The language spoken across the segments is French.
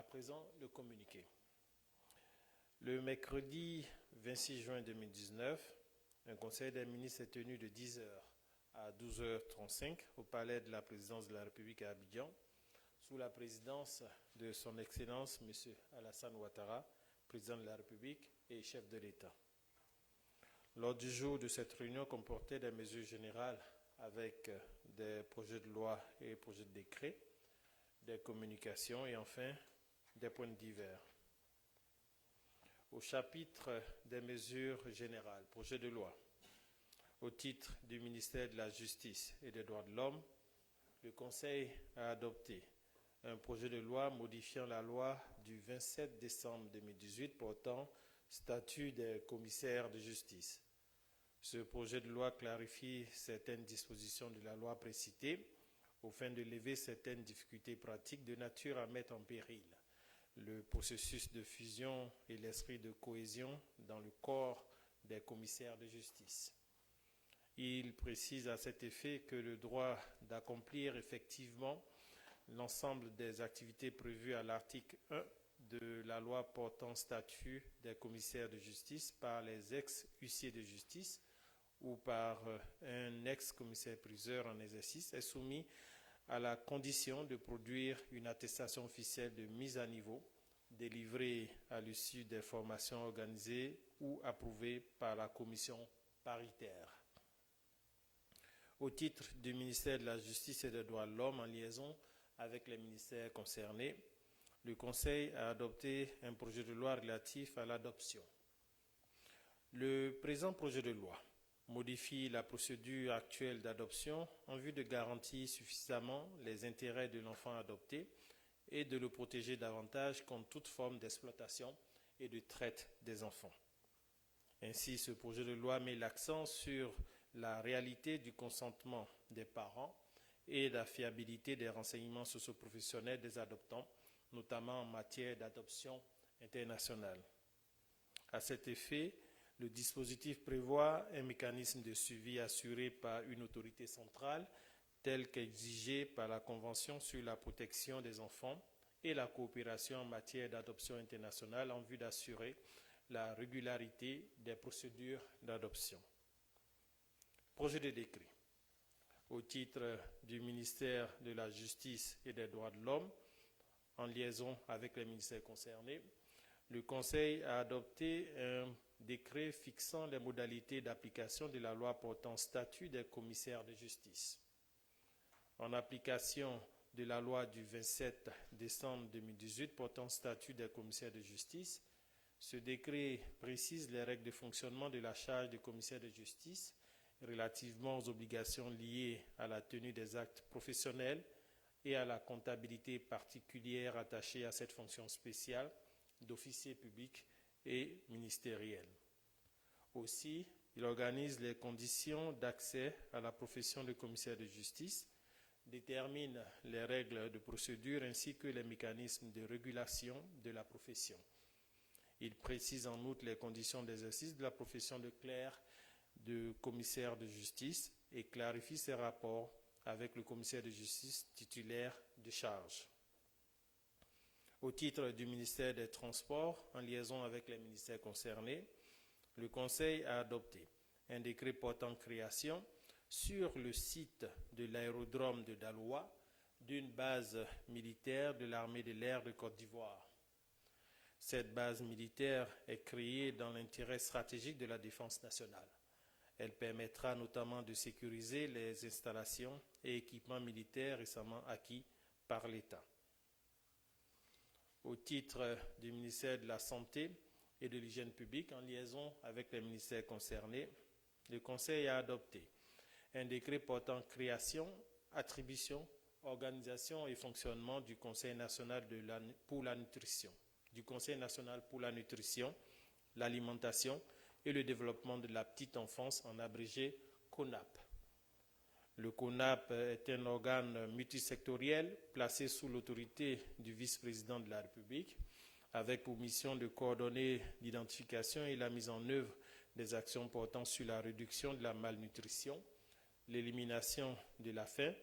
présent, le communiqué. Le mercredi 26 juin 2019, un conseil des ministres est tenu de 10h à 12h35 au palais de la présidence de la République à Abidjan, sous la présidence de son Excellence M. Alassane Ouattara, président de la République et chef de l'État. L'ordre du jour de cette réunion comportait des mesures générales avec des projets de loi et projets de décret, des communications et enfin des points divers. Au chapitre des mesures générales, projet de loi, au titre du ministère de la Justice et des Droits de l'Homme, le Conseil a adopté un projet de loi modifiant la loi du 27 décembre 2018 portant statut des commissaires de justice. Ce projet de loi clarifie certaines dispositions de la loi précitée au fin de lever certaines difficultés pratiques de nature à mettre en péril le processus de fusion et l'esprit de cohésion dans le corps des commissaires de justice. Il précise à cet effet que le droit d'accomplir effectivement l'ensemble des activités prévues à l'article 1 de la loi portant statut des commissaires de justice par les ex-huissiers de justice ou par un ex-commissaire-priseur en exercice est soumis à la condition de produire une attestation officielle de mise à niveau délivrée à l'issue des formations organisées ou approuvées par la commission paritaire. Au titre du ministère de la Justice et des Droits de l'Homme, en liaison avec les ministères concernés, le Conseil a adopté un projet de loi relatif à l'adoption. Le présent projet de loi modifie la procédure actuelle d'adoption en vue de garantir suffisamment les intérêts de l'enfant adopté et de le protéger davantage contre toute forme d'exploitation et de traite des enfants. Ainsi, ce projet de loi met l'accent sur la réalité du consentement des parents et la fiabilité des renseignements socioprofessionnels des adoptants, notamment en matière d'adoption internationale. À cet effet, le dispositif prévoit un mécanisme de suivi assuré par une autorité centrale, tel qu'exigé par la Convention sur la protection des enfants et la coopération en matière d'adoption internationale en vue d'assurer la régularité des procédures d'adoption. Projet de décret. Au titre du ministère de la Justice et des Droits de l'Homme, en liaison avec les ministères concernés, le Conseil a adopté un décret fixant les modalités d'application de la loi portant statut des commissaires de justice. En application de la loi du 27 décembre 2018 portant statut des commissaires de justice, ce décret précise les règles de fonctionnement de la charge de commissaire de justice relativement aux obligations liées à la tenue des actes professionnels et à la comptabilité particulière attachée à cette fonction spéciale d'officier public et ministériel. Aussi, il organise les conditions d'accès à la profession de commissaire de justice, détermine les règles de procédure ainsi que les mécanismes de régulation de la profession. Il précise en outre les conditions d'exercice de la profession de clerc de commissaire de justice et clarifie ses rapports avec le commissaire de justice titulaire de charge. Au titre du ministère des Transports, en liaison avec les ministères concernés, le Conseil a adopté un décret portant création sur le site de l'aérodrome de Daloa d'une base militaire de l'armée de l'air de Côte d'Ivoire. Cette base militaire est créée dans l'intérêt stratégique de la défense nationale. Elle permettra notamment de sécuriser les installations et équipements militaires récemment acquis par l'État. Au titre du ministère de la Santé et de l'Hygiène publique, en liaison avec les ministères concernés, le Conseil a adopté un décret portant création, attribution, organisation et fonctionnement du Conseil national pour la nutrition, l'alimentation et le développement de la petite enfance, en abrégé CONAP. Le CONAP est un organe multisectoriel placé sous l'autorité du vice-président de la République, avec pour mission de coordonner l'identification et la mise en œuvre des actions portant sur la réduction de la malnutrition, l'élimination de la faim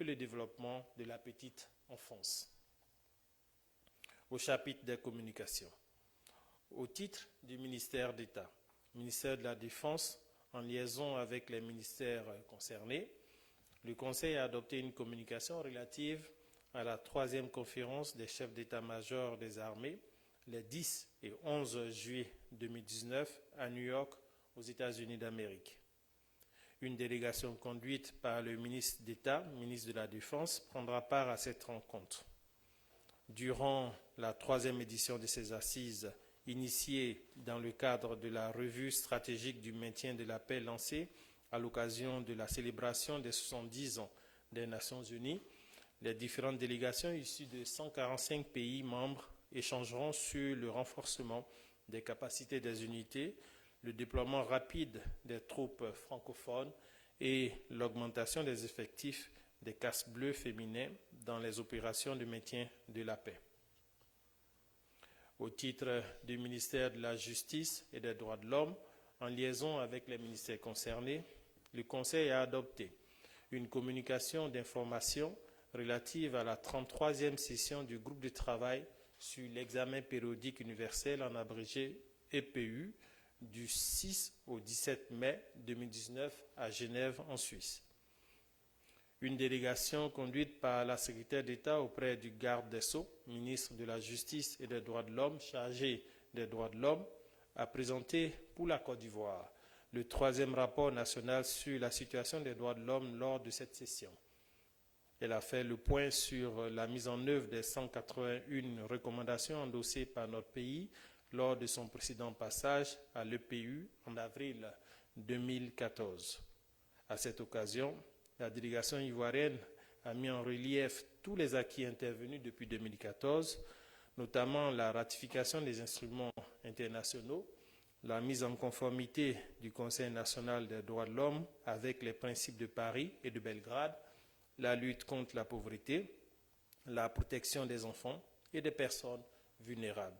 et le développement de la petite enfance. Au chapitre des communications. Au titre du ministère d'État, ministère de la Défense, en liaison avec les ministères concernés, le Conseil a adopté une communication relative à la 3e conférence des chefs d'état-major des armées les 10 et 11 juillet 2019 à New York, aux États-Unis d'Amérique. Une délégation conduite par le ministre d'État, ministre de la Défense, prendra part à cette rencontre. Durant la 3e édition de ces assises, initiée dans le cadre de la revue stratégique du maintien de la paix lancée à l'occasion de la célébration des 70 ans des Nations Unies, les différentes délégations issues de 145 pays membres échangeront sur le renforcement des capacités des unités, le déploiement rapide des troupes francophones et l'augmentation des effectifs des casques bleus féminins dans les opérations de maintien de la paix. Au titre du ministère de la Justice et des Droits de l'Homme, en liaison avec les ministères concernés, le Conseil a adopté une communication d'information relative à la 33e session du groupe de travail sur l'examen périodique universel en abrégé EPU du 6 au 17 mai 2019 à Genève en Suisse. Une délégation conduite par la secrétaire d'État auprès du garde des Sceaux, ministre de la Justice et des Droits de l'Homme, chargé des droits de l'homme, a présenté pour la Côte d'Ivoire le 3e rapport national sur la situation des droits de l'homme lors de cette session. Elle a fait le point sur la mise en œuvre des 181 recommandations endossées par notre pays lors de son précédent passage à l'EPU en avril 2014. À cette occasion, la délégation ivoirienne a mis en relief tous les acquis intervenus depuis 2014, notamment la ratification des instruments internationaux, la mise en conformité du Conseil national des droits de l'homme avec les principes de Paris et de Belgrade, la lutte contre la pauvreté, la protection des enfants et des personnes vulnérables.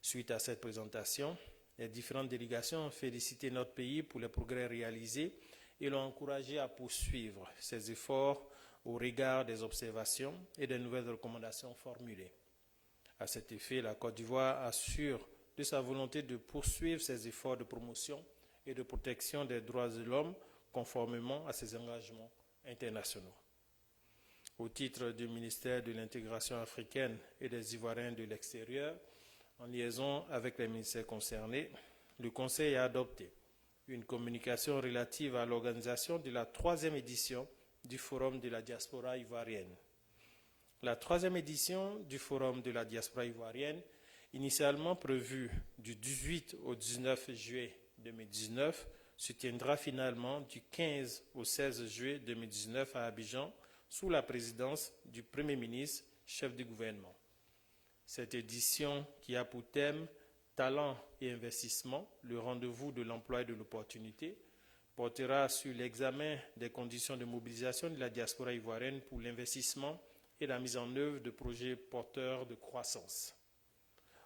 Suite à cette présentation, les différentes délégations ont félicité notre pays pour les progrès réalisés et l'ont encouragé à poursuivre ses efforts au regard des observations et des nouvelles recommandations formulées. À cet effet, la Côte d'Ivoire assure de sa volonté de poursuivre ses efforts de promotion et de protection des droits de l'homme conformément à ses engagements internationaux. Au titre du ministère de l'intégration africaine et des Ivoiriens de l'extérieur, en liaison avec les ministères concernés, le Conseil a adopté une communication relative à l'organisation de la 3e édition du Forum de la diaspora ivoirienne. La 3e édition du Forum de la diaspora ivoirienne, initialement prévue du 18 au 19 juillet 2019, se tiendra finalement du 15 au 16 juillet 2019 à Abidjan, sous la présidence du Premier ministre, chef du gouvernement. Cette édition, qui a pour thème « Talent et investissement, le rendez-vous de l'emploi et de l'opportunité », portera sur l'examen des conditions de mobilisation de la diaspora ivoirienne pour l'investissement et la mise en œuvre de projets porteurs de croissance.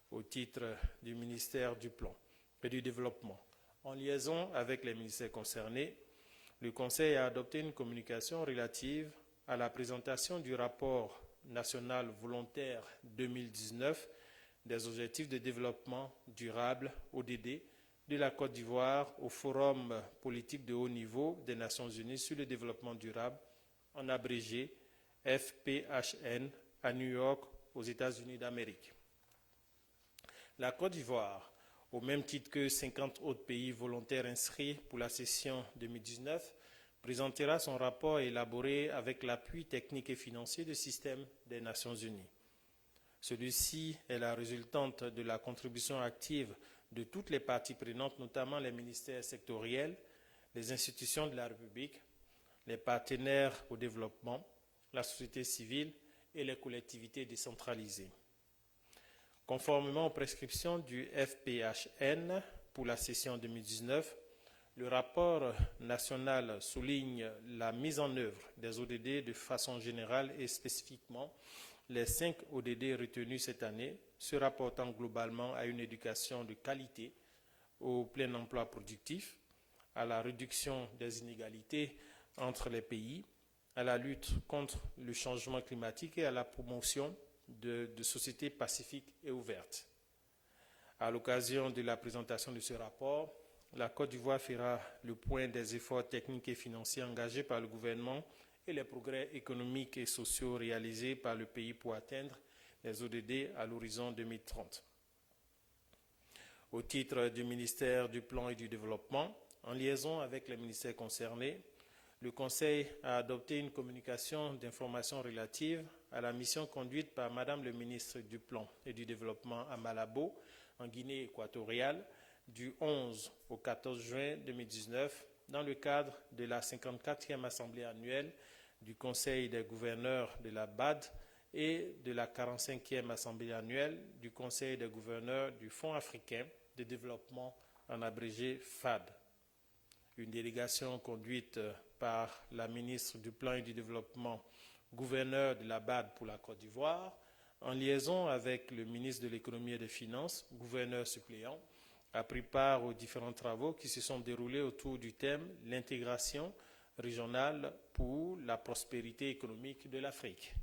Au titre du ministère du Plan et du Développement, en liaison avec les ministères concernés, le Conseil a adopté une communication relative à la présentation du rapport national volontaire 2019 des objectifs de développement durable, ODD, de la Côte d'Ivoire au Forum politique de haut niveau des Nations Unies sur le développement durable, en abrégé FPHN, à New York, aux États-Unis d'Amérique. La Côte d'Ivoire, au même titre que 50 autres pays volontaires inscrits pour la session 2019, présentera son rapport élaboré avec l'appui technique et financier du système des Nations Unies. Celui-ci est la résultante de la contribution active de toutes les parties prenantes, notamment les ministères sectoriels, les institutions de la République, les partenaires au développement, la société civile et les collectivités décentralisées. Conformément aux prescriptions du FPHN pour la session 2019, le rapport national souligne la mise en œuvre des ODD de façon générale et spécifiquement les 5 ODD retenus cette année, se rapportant globalement à une éducation de qualité, au plein emploi productif, à la réduction des inégalités entre les pays, à la lutte contre le changement climatique et à la promotion de sociétés pacifiques et ouvertes. À l'occasion de la présentation de ce rapport, la Côte d'Ivoire fera le point des efforts techniques et financiers engagés par le gouvernement et les progrès économiques et sociaux réalisés par le pays pour atteindre les ODD à l'horizon 2030. Au titre du ministère du Plan et du Développement, en liaison avec les ministères concernés, le Conseil a adopté une communication d'information relative à la mission conduite par Madame le ministre du Plan et du Développement à Malabo, en Guinée équatoriale, du 11 au 14 juin 2019, dans le cadre de la 54e Assemblée annuelle du Conseil des gouverneurs de la BAD et de la 45e Assemblée annuelle du Conseil des gouverneurs du Fonds africain de développement, en abrégé FAD. Une délégation conduite par la ministre du Plan et du Développement, gouverneur de la BAD pour la Côte d'Ivoire, en liaison avec le ministre de l'Économie et des Finances, gouverneur suppléant, a pris part aux différents travaux qui se sont déroulés autour du thème « L'intégration régionale pour la prospérité économique de l'Afrique ».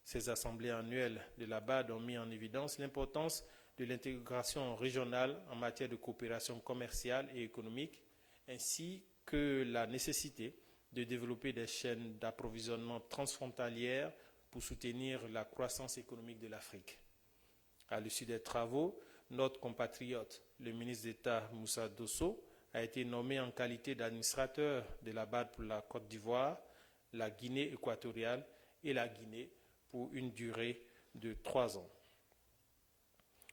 Ces assemblées annuelles de la BAD ont mis en évidence l'importance de l'intégration régionale en matière de coopération commerciale et économique, ainsi que la nécessité de développer des chaînes d'approvisionnement transfrontalières pour soutenir la croissance économique de l'Afrique. À l'issue des travaux, notre compatriote, le ministre d'État Moussa Dosso, a été nommé en qualité d'administrateur de la BAD pour la Côte d'Ivoire, la Guinée équatoriale et la Guinée pour une durée de 3 ans.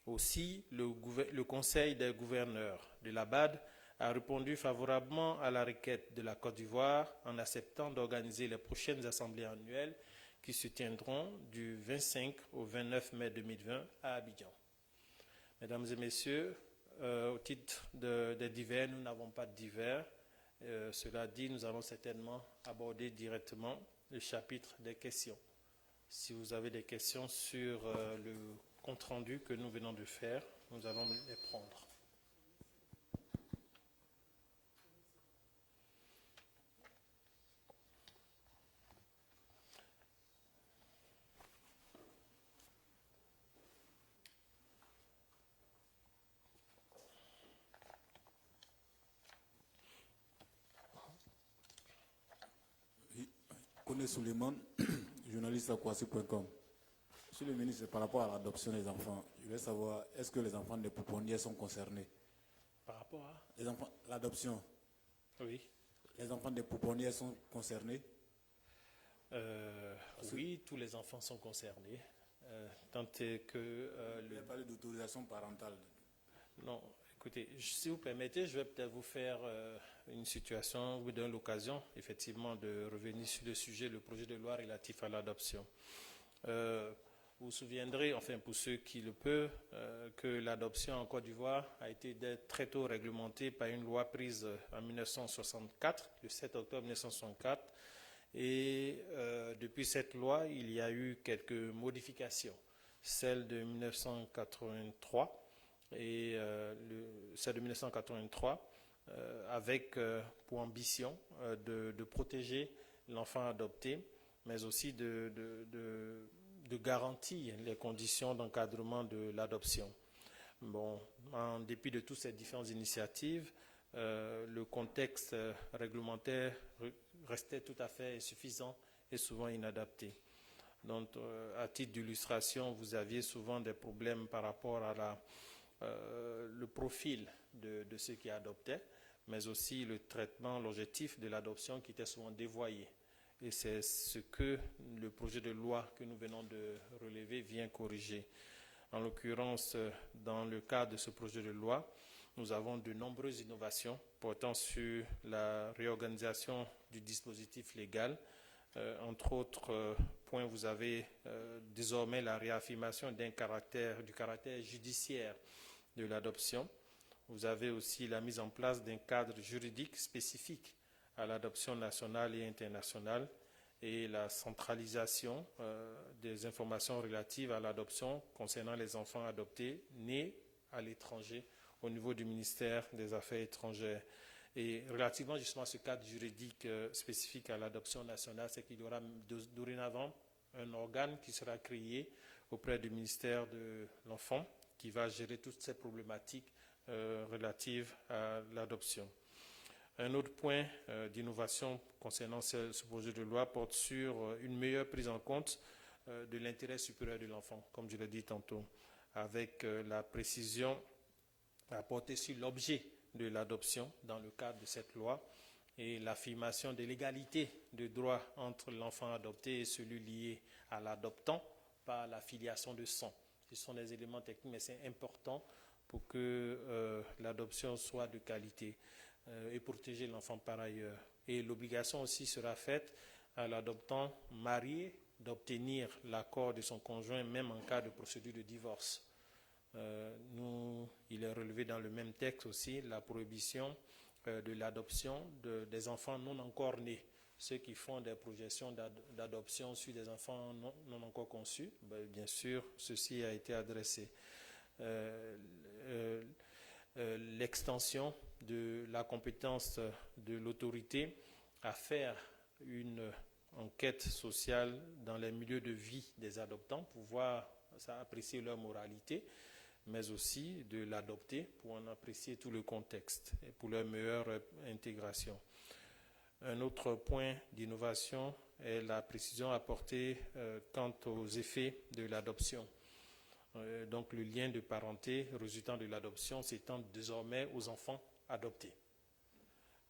Aussi, le Conseil des gouverneurs de la BAD a répondu favorablement à la requête de la Côte d'Ivoire en acceptant d'organiser les prochaines assemblées annuelles qui se tiendront du 25 au 29 mai 2020 à Abidjan. Mesdames et messieurs, au titre des divers, nous n'avons pas de divers. Cela dit, nous allons certainement aborder directement le chapitre des questions. Si vous avez des questions sur le compte-rendu que nous venons de faire, nous allons les prendre. Kone Suleiman, journaliste à Kwasi.com. Monsieur le ministre, par rapport à l'adoption des enfants, je voulais savoir, est-ce que les enfants des pouponniers sont concernés? Par rapport à l'adoption? Oui. Les enfants des pouponniers sont concernés? Oui, tous les enfants sont concernés. Tant que... Vous avez parlé d'autorisation parentale. Non, écoutez, si vous permettez, je vais peut-être vous faire une situation, vous donner l'occasion, effectivement, de revenir sur le sujet, le projet de loi relatif à l'adoption. Vous vous souviendrez, enfin pour ceux qui le peuvent, que l'adoption en Côte d'Ivoire a été très tôt réglementée par une loi prise en 1964, le 7 octobre 1964. Et depuis cette loi, il y a eu quelques modifications. Celle de 1983 et celle de 1983 avec pour ambition de protéger l'enfant adopté, mais aussi de garantir les conditions d'encadrement de l'adoption. Bon, en dépit de toutes ces différentes initiatives, le contexte réglementaire restait tout à fait insuffisant et souvent inadapté. Donc, à titre d'illustration, vous aviez souvent des problèmes par rapport à le profil de ceux qui adoptaient, mais aussi le traitement, l'objectif de l'adoption qui était souvent dévoyé. Et c'est ce que le projet de loi que nous venons de relever vient corriger. En l'occurrence, dans le cadre de ce projet de loi, nous avons de nombreuses innovations portant sur la réorganisation du dispositif légal. Entre autres points, vous avez désormais la réaffirmation du caractère judiciaire de l'adoption. Vous avez aussi la mise en place d'un cadre juridique spécifique à l'adoption nationale et internationale et la centralisation des informations relatives à l'adoption concernant les enfants adoptés nés à l'étranger au niveau du ministère des Affaires étrangères. Et relativement justement à ce cadre juridique spécifique à l'adoption nationale, c'est qu'il y aura dorénavant un organe qui sera créé auprès du ministère de l'Enfant qui va gérer toutes ces problématiques relatives à l'adoption. Un autre point d'innovation concernant ce projet de loi porte sur une meilleure prise en compte de l'intérêt supérieur de l'enfant, comme je l'ai dit tantôt, avec la précision apportée sur l'objet de l'adoption dans le cadre de cette loi et l'affirmation de l'égalité de droits entre l'enfant adopté et celui lié à l'adoptant par la filiation de sang. Ce sont des éléments techniques, mais c'est important pour que l'adoption soit de qualité et protéger l'enfant par ailleurs. Et l'obligation aussi sera faite à l'adoptant marié d'obtenir l'accord de son conjoint, même en cas de procédure de divorce. Il est relevé dans le même texte aussi la prohibition de l'adoption des enfants non encore nés. Ceux qui font des projections d'adoption sur des enfants non encore conçus, bien sûr, ceci a été adressé. L'extension de la compétence de l'autorité à faire une enquête sociale dans les milieux de vie des adoptants pour voir, apprécier leur moralité, mais aussi de l'adopter pour en apprécier tout le contexte et pour leur meilleure intégration. Un autre point d'innovation est la précision apportée quant aux effets de l'adoption. Donc le lien de parenté résultant de l'adoption s'étend désormais aux enfants adoptés.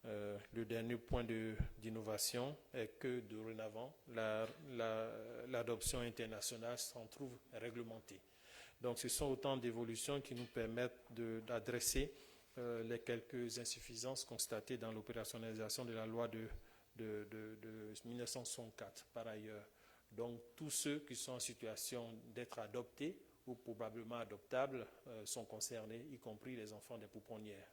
Le dernier point d'innovation est que dorénavant, l'adoption internationale s'en trouve réglementée. Donc ce sont autant d'évolutions qui nous permettent d'adresser les quelques insuffisances constatées dans l'opérationnalisation de la loi de 1964 par ailleurs. Donc tous ceux qui sont en situation d'être adoptés ou probablement adoptables sont concernés, y compris les enfants des pouponnières.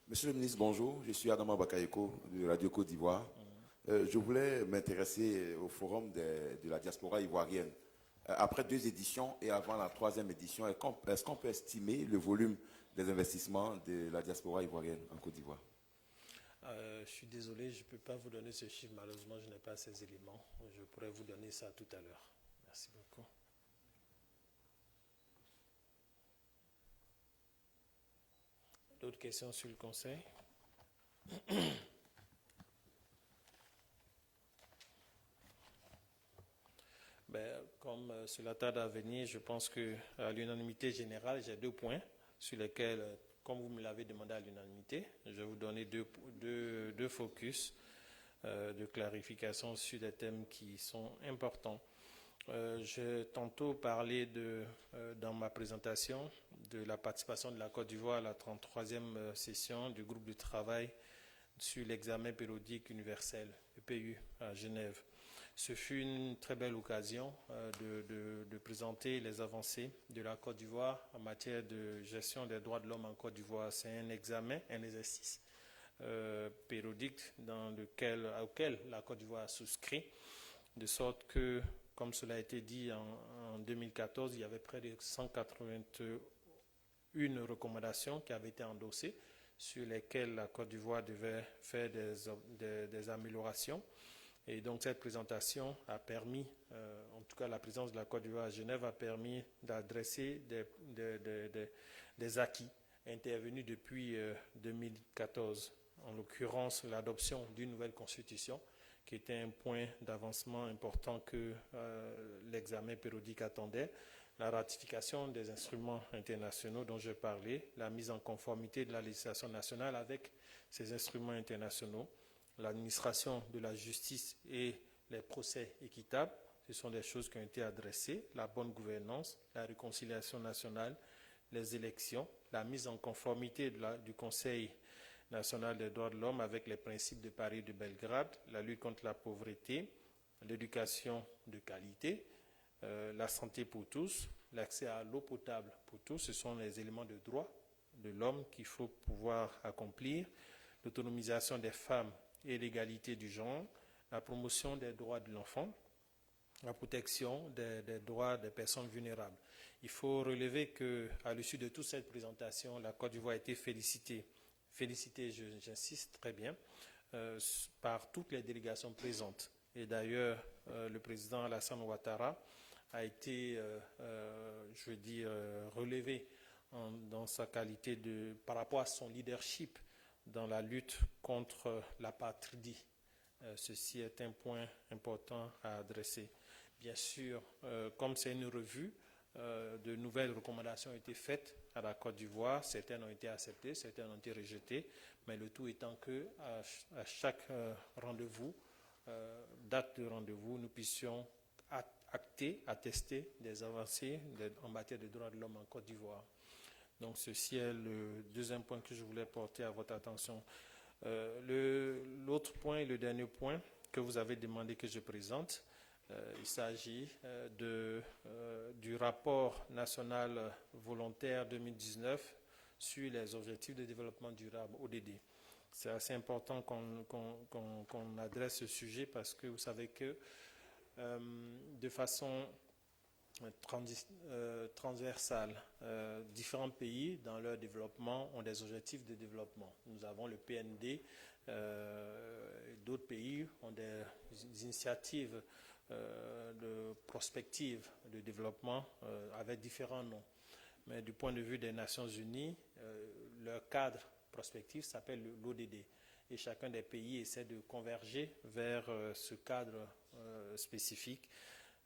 Monsieur le ministre, bonjour. Je suis Adama Bakayoko de Radio Côte d'Ivoire. Je voulais m'intéresser au forum de la diaspora ivoirienne. Après 2 éditions et avant la 3e édition, est-ce qu'on peut estimer le volume des investissements de la diaspora ivoirienne en Côte d'Ivoire? Je suis désolé, je ne peux pas vous donner ce chiffre. Malheureusement, je n'ai pas ces éléments. Je pourrais vous donner ça tout à l'heure. Merci beaucoup. D'autres questions sur le Conseil? Comme cela tarde à venir, je pense qu'à l'unanimité générale, j'ai 2 points sur lesquels, comme vous me l'avez demandé à l'unanimité, je vais vous donner deux focus de clarification sur des thèmes qui sont importants. J'ai tantôt parlé dans ma présentation de la participation de la Côte d'Ivoire à la 33e session du groupe de travail sur l'examen périodique universel, EPU, à Genève. Ce fut une très belle occasion de présenter les avancées de la Côte d'Ivoire en matière de gestion des droits de l'homme en Côte d'Ivoire. C'est un examen, un exercice périodique auquel la Côte d'Ivoire a souscrit, de sorte que, comme cela a été dit en 2014, il y avait près de 181 recommandations qui avaient été endossées, sur lesquelles la Côte d'Ivoire devait faire des améliorations. Et donc cette présentation a permis, en tout cas la présence de la Côte d'Ivoire à Genève a permis d'adresser des acquis intervenus depuis 2014, en l'occurrence l'adoption d'une nouvelle constitution, qui était un point d'avancement important que l'examen périodique attendait, la ratification des instruments internationaux dont je parlais, la mise en conformité de la législation nationale avec ces instruments internationaux, l'administration de la justice et les procès équitables, ce sont des choses qui ont été adressées, la bonne gouvernance, la réconciliation nationale, les élections, la mise en conformité du Conseil national des droits de l'homme avec les principes de Paris et de Belgrade, la lutte contre la pauvreté, l'éducation de qualité, la santé pour tous, l'accès à l'eau potable pour tous, ce sont les éléments de droit de l'homme qu'il faut pouvoir accomplir, l'autonomisation des femmes et l'égalité du genre, la promotion des droits de l'enfant, la protection des droits des personnes vulnérables. Il faut relever qu'à l'issue de toute cette présentation, la Côte d'Ivoire a été félicitée, j'insiste très bien, par toutes les délégations présentes. Et d'ailleurs, le président Alassane Ouattara a été, relevé dans sa qualité par rapport à son leadership dans la lutte contre l'apatridie. Ceci est un point important à adresser. Bien sûr, comme c'est une revue, de nouvelles recommandations ont été faites à la Côte d'Ivoire. Certaines ont été acceptées, certaines ont été rejetées. Mais le tout étant que à chaque rendez-vous, date de rendez-vous, nous puissions attester des avancées en matière de droits de l'homme en Côte d'Ivoire. Donc ceci est le deuxième point que je voulais porter à votre attention. L'autre point et le dernier point que vous avez demandé que je présente, il s'agit du rapport national volontaire 2019 sur les objectifs de développement durable, ODD. C'est assez important qu'on adresse ce sujet parce que vous savez que de façon transversale, différents pays dans leur développement ont des objectifs de développement. Nous avons le PND, d'autres pays ont des initiatives de prospective de développement avec différents noms. Mais du point de vue des Nations Unies, leur cadre prospectif s'appelle l'ODD. Et chacun des pays essaie de converger vers ce cadre spécifique.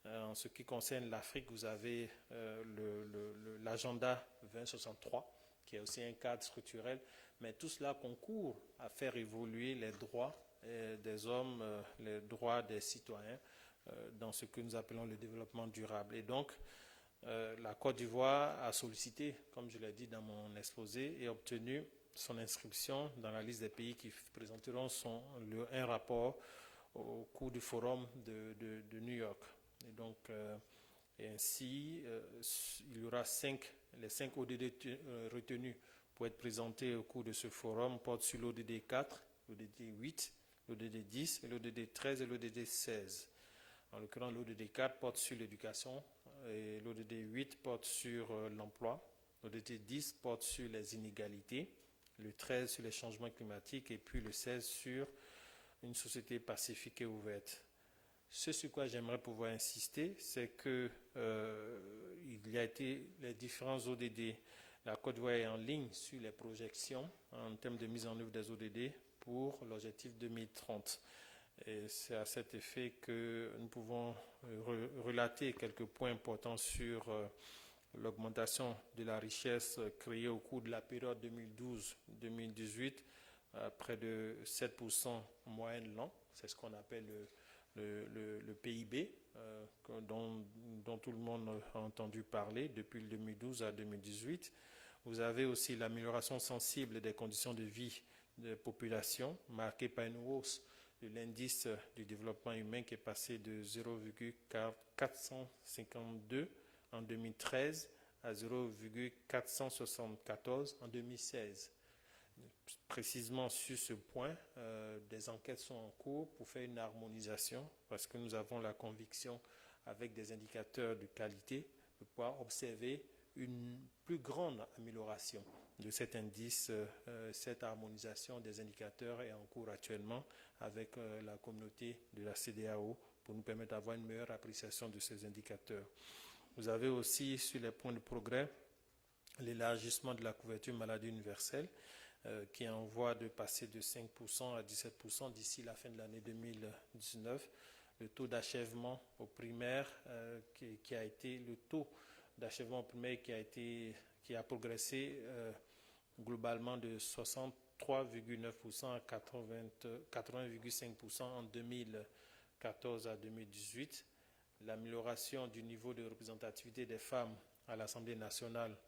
En ce qui concerne l'Afrique, vous avez l'agenda 2063, qui est aussi un cadre structurel, mais tout cela concourt à faire évoluer les droits des hommes, les droits des citoyens, dans ce que nous appelons le développement durable. Et donc, la Côte d'Ivoire a sollicité, comme je l'ai dit dans mon exposé, et obtenu son inscription dans la liste des pays qui présenteront un rapport au cours du forum de New York. Et donc, ainsi, il y aura les 5 ODD retenus pour être présentés au cours de ce forum portent sur l'ODD 4, l'ODD 8, l'ODD 10, l'ODD 13 et l'ODD 16. En l'occurrence, l'ODD 4 porte sur l'éducation, et l'ODD 8 porte sur l'emploi, l'ODD 10 porte sur les inégalités, le 13 sur les changements climatiques et puis le 16 sur une société pacifique et ouverte. Ce sur quoi j'aimerais pouvoir insister, c'est que il y a été les différents ODD. La Côte d'Ivoire est en ligne sur les projections en termes de mise en œuvre des ODD pour l'objectif 2030. Et c'est à cet effet que nous pouvons relater quelques points importants sur l'augmentation de la richesse créée au cours de la période 2012-2018, près de 7% en moyenne l'an. C'est ce qu'on appelle le PIB, dont tout le monde a entendu parler depuis le 2012 à 2018. Vous avez aussi l'amélioration sensible des conditions de vie des populations, marquée par une hausse de l'indice du développement humain qui est passé de 0,452 en 2013 à 0,474 en 2016. Précisément sur ce point, des enquêtes sont en cours pour faire une harmonisation parce que nous avons la conviction, avec des indicateurs de qualité, de pouvoir observer une plus grande amélioration de cet indice. Cette harmonisation des indicateurs est en cours actuellement avec la communauté de la CEDEAO pour nous permettre d'avoir une meilleure appréciation de ces indicateurs. Vous avez aussi, sur les points de progrès, l'élargissement de la couverture maladie universelle qui est en voie de passer de 5% à 17% d'ici la fin de l'année 2019. Le taux d'achèvement au primaire qui a été le taux d'achèvement au primaire qui a progressé globalement de 63,9% à 80,5% en 2014 à 2018. L'amélioration du niveau de représentativité des femmes à l'Assemblée nationale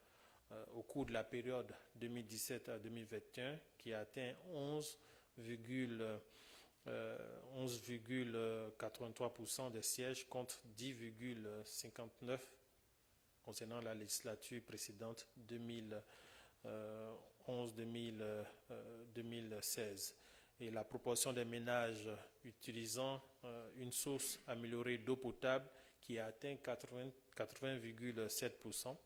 au cours de la période 2017 à 2021 qui a atteint 11,83% des sièges contre 10,59% concernant la législature précédente 2011-2016. et la proportion des ménages utilisant une source améliorée d'eau potable qui a atteint 80,7%.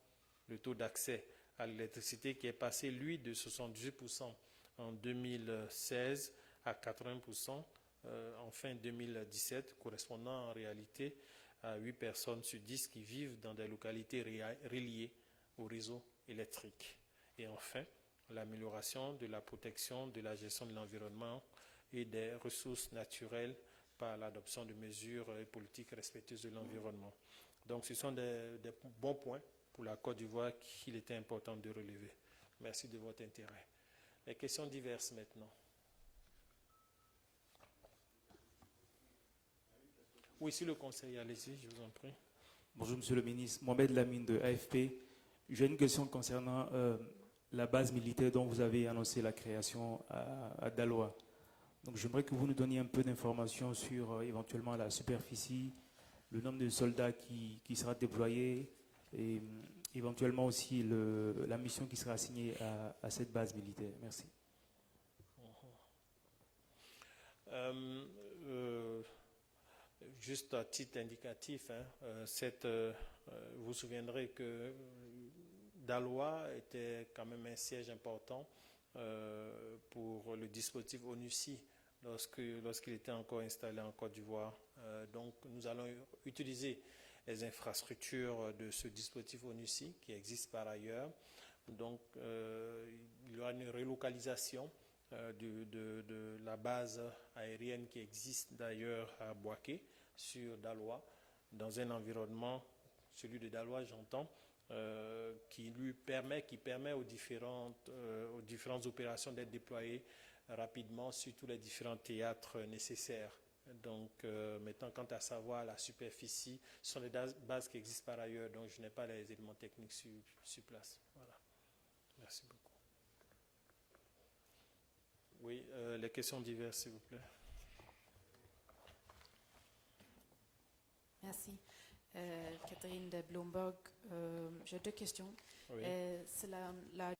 Le taux d'accès à l'électricité qui est passé, lui, de 78% en 2016 à 80% en fin 2017, correspondant en réalité à 8 personnes sur 10 qui vivent dans des localités reliées au réseau électrique. Et enfin, l'amélioration de la protection, de la gestion de l'environnement et des ressources naturelles par l'adoption de mesures et politiques respectueuses de l'environnement. Donc, ce sont des bons points pour la Côte d'Ivoire qu'il était important de relever. Merci de votre intérêt. Les questions diverses maintenant. Oui, sur le conseil, allez-y, je vous en prie. Bonjour, Monsieur le ministre. Mohamed Lamine de AFP. J'ai une question concernant la base militaire dont vous avez annoncé la création à Daloa. Donc, j'aimerais que vous nous donniez un peu d'informations sur éventuellement la superficie, le nombre de soldats qui sera déployé et éventuellement aussi la mission qui sera assignée à cette base militaire. Merci. Juste à titre indicatif, vous vous souviendrez que Daloa était quand même un siège important pour le dispositif ONUCI lorsqu'il était encore installé en Côte d'Ivoire. Donc nous allons utiliser les infrastructures de ce dispositif ONUCI qui existe par ailleurs. Donc il y aura une relocalisation de la base aérienne qui existe d'ailleurs à Bouaké sur Daloa, dans un environnement, celui de Daloa j'entends, qui permet aux différentes opérations d'être déployées rapidement sur tous les différents théâtres nécessaires. Donc maintenant, quant à savoir la superficie, ce sont des bases qui existent par ailleurs, donc je n'ai pas les éléments techniques sur place. Voilà. Merci beaucoup. Oui, les questions diverses, s'il vous plaît. Merci. Catherine de Bloomberg, j'ai deux questions. Oui. C'est la